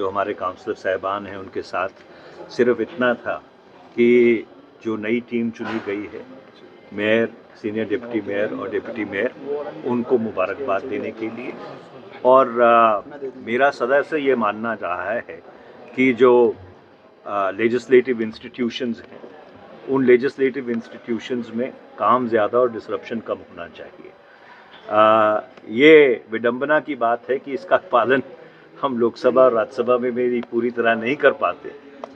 जो हमारे काउंसलर साहिबान हैं उनके साथ सिर्फ इतना था कि जो नई टीम चुनी गई है, मेयर, सीनियर डिप्टी मेयर और डिप्टी मेयर, उनको मुबारकबाद देने के लिए। और मेरा सदा से ये मानना रहा है कि जो लेजिस्लेटिव इंस्टीट्यूशंस हैं, उन लेजिस्लेटिव इंस्टीट्यूशंस में काम ज़्यादा और डिसरप्शन कम होना चाहिए। ये विडंबना की बात है कि इसका पालन हम लोकसभा और राज्यसभा में भी पूरी तरह नहीं कर पाते,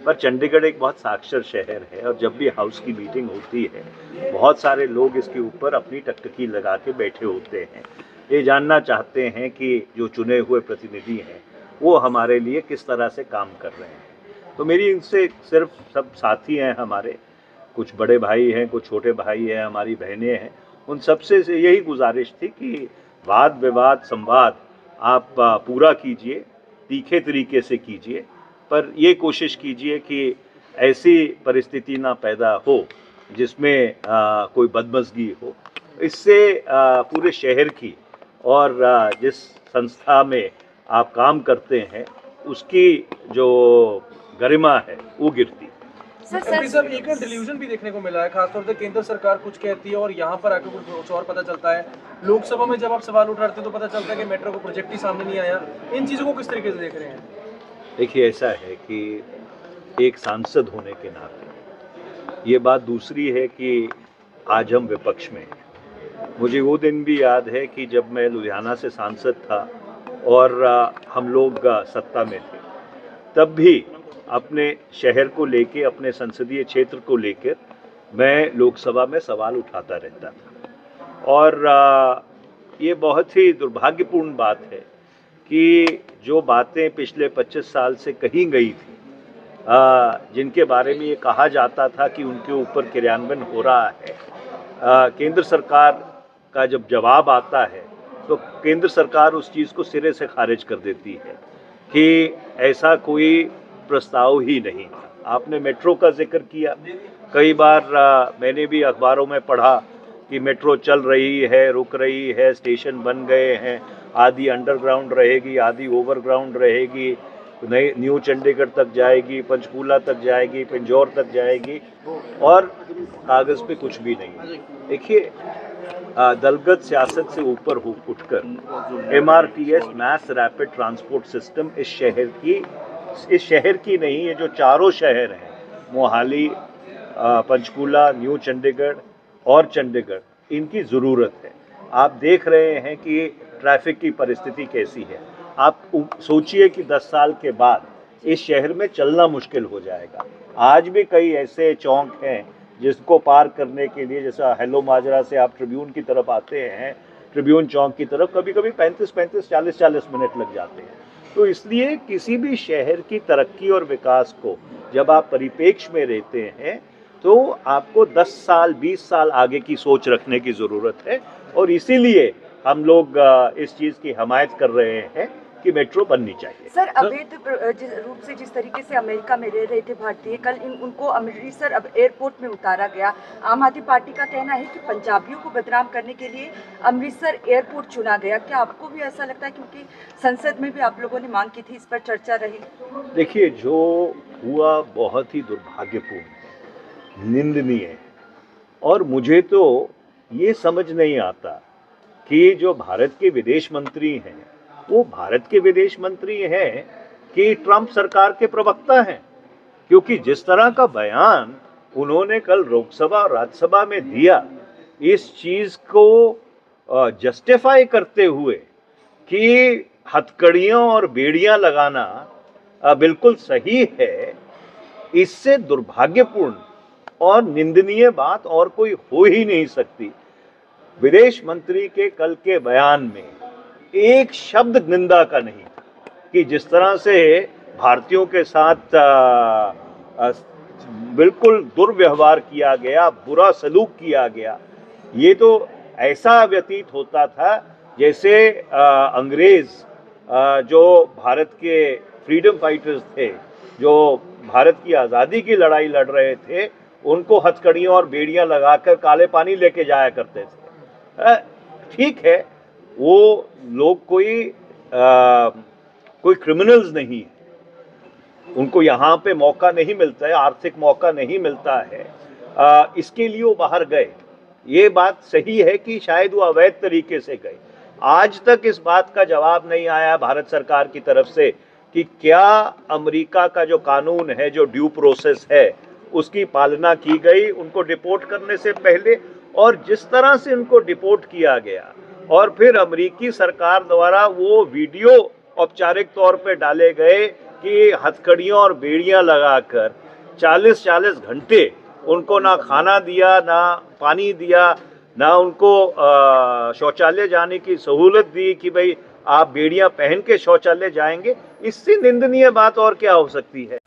पर चंडीगढ़ एक बहुत साक्षर शहर है और जब भी हाउस की मीटिंग होती है बहुत सारे लोग इसके ऊपर अपनी टकटकी लगा के बैठे होते हैं। ये जानना चाहते हैं कि जो चुने हुए प्रतिनिधि हैं वो हमारे लिए किस तरह से काम कर रहे हैं। तो मेरी इनसे सिर्फ, सब साथी हैं हमारे, कुछ बड़े भाई हैं, कुछ छोटे भाई हैं, हमारी बहनें हैं, उन सबसे यही गुजारिश थी कि वाद विवाद संवाद आप पूरा कीजिए, तीखे तरीके से कीजिए, पर ये कोशिश कीजिए कि ऐसी परिस्थिति ना पैदा हो जिसमें कोई बदमज़गी हो। इससे पूरे शहर की और जिस संस्था में आप काम करते हैं उसकी जो गरिमा है वो गिरती। एमपी साहब, एक ना डिल्यूजन भी देखने को मिला है, खासतौर से केंद्र सरकार कुछ कहती है और यहाँ पर आकर कुछ और पता चलता है। लोकसभा में जब आप सवाल उठाते हैं तो पता चलता है कि मेट्रो का प्रोजेक्ट ही सामने नहीं आया। इन चीज़ों को किस तरीके से देख रहे हैं? देखिए, ऐसा है कि एक सांसद होने के नाते ये बात दूसरी है कि आज हम विपक्ष में हैं। मुझे वो दिन भी याद है कि जब मैं लुधियाना से सांसद था और हम लोग सत्ता में थे, तब भी अपने शहर को लेके, अपने संसदीय क्षेत्र को लेकर मैं लोकसभा में सवाल उठाता रहता था। और ये बहुत ही दुर्भाग्यपूर्ण बात है कि जो बातें पिछले 25 साल से कही गई थी, जिनके बारे में ये कहा जाता था कि उनके ऊपर क्रियान्वयन हो रहा है, केंद्र सरकार का जब जवाब आता है तो केंद्र सरकार उस चीज़ को सिरे से खारिज कर देती है कि ऐसा कोई प्रस्ताव ही नहीं था। आपने मेट्रो का जिक्र किया, कई बार मैंने भी अखबारों में पढ़ा कि मेट्रो चल रही है, रुक रही है, स्टेशन बन गए हैं, आधी अंडरग्राउंड रहेगी, आधी ओवरग्राउंड रहेगी, नई न्यू चंडीगढ़ तक जाएगी, पंचकूला तक जाएगी, पिंजौर तक जाएगी, और कागज़ पे कुछ भी नहीं। देखिए, दलगत सियासत से ऊपर उठकर MRTS, mass rapid transport system, इस शहर की नहीं, ये जो चारों शहर हैं, मोहाली, पंचकूला, न्यू चंडीगढ़ और चंडीगढ़, इनकी ज़रूरत है। आप देख रहे हैं कि ट्रैफिक की परिस्थिति कैसी है। आप सोचिए कि 10 साल के बाद इस शहर में चलना मुश्किल हो जाएगा। आज भी कई ऐसे चौक हैं जिसको पार करने के लिए, जैसा हेलो माजरा से आप ट्रिब्यून की तरफ आते हैं, ट्रिब्यून चौक की तरफ कभी कभी 35-35, 40-40 मिनट लग जाते हैं। तो इसलिए किसी भी शहर की तरक्की और विकास को जब आप परिप्रेक्ष्य में रहते हैं तो आपको 10 साल 20 साल आगे की सोच रखने की ज़रूरत है, और इसीलिए हम लोग इस चीज़ की हमायत कर रहे हैं कि मेट्रो बननी चाहिए। सर, अवैध रूप से जिस तरीके से अमेरिका में रह रहे थे भारतीय, कल उनको अमृतसर अब एयरपोर्ट में उतारा गया। आम आदमी पार्टी का कहना है कि पंजाबियों को बदनाम करने के लिए अमृतसर एयरपोर्ट चुना गया। क्या आपको भी ऐसा लगता है, क्योंकि संसद में भी आप लोगों ने मांग की थी, इस पर चर्चा रही? देखिए, जो हुआ बहुत ही दुर्भाग्यपूर्ण है, निंदनीय है, और मुझे तो ये समझ नहीं आता कि जो भारत के विदेश मंत्री हैं वो भारत के विदेश मंत्री हैं कि ट्रंप सरकार के प्रवक्ता हैं। क्योंकि जिस तरह का बयान उन्होंने कल लोकसभा और राज्यसभा में दिया, इस चीज़ को जस्टिफाई करते हुए कि हथकड़ियाँ और बेड़ियाँ लगाना बिल्कुल सही है, इससे दुर्भाग्यपूर्ण और निंदनीय बात और कोई हो ही नहीं सकती। विदेश मंत्री के कल के बयान में एक शब्द निंदा का नहीं, कि जिस तरह से भारतीयों के साथ बिल्कुल दुर्व्यवहार किया गया, बुरा सलूक किया गया, ये तो ऐसा व्यतीत होता था जैसे अंग्रेज जो भारत के फ्रीडम फाइटर्स थे, जो भारत की आज़ादी की लड़ाई लड़ रहे थे, उनको हथकड़ियाँ और बेड़ियाँ लगाकर काले पानी लेके जाया करते थे। ठीक है, वो लोग कोई क्रिमिनल्स नहीं है, उनको यहाँ पे मौका नहीं मिलता है, आर्थिक मौका नहीं मिलता है, इसके लिए वो बाहर गए। ये बात सही है कि शायद वो अवैध तरीके से गए। आज तक इस बात का जवाब नहीं आया भारत सरकार की तरफ से कि क्या अमेरिका का जो कानून है, जो ड्यू प्रोसेस है, उसकी पालना की गई उनको डिपोर्ट करने से पहले, और जिस तरह से उनको डिपोर्ट किया गया और फिर अमेरिकी सरकार द्वारा वो वीडियो औपचारिक तौर पे डाले गए कि हथकड़ियों और बेड़ियां लगाकर 40-40 घंटे उनको ना खाना दिया, ना पानी दिया, ना उनको शौचालय जाने की सहूलत दी कि भाई आप बेड़ियां पहन के शौचालय जाएंगे। इससे निंदनीय बात और क्या हो सकती है।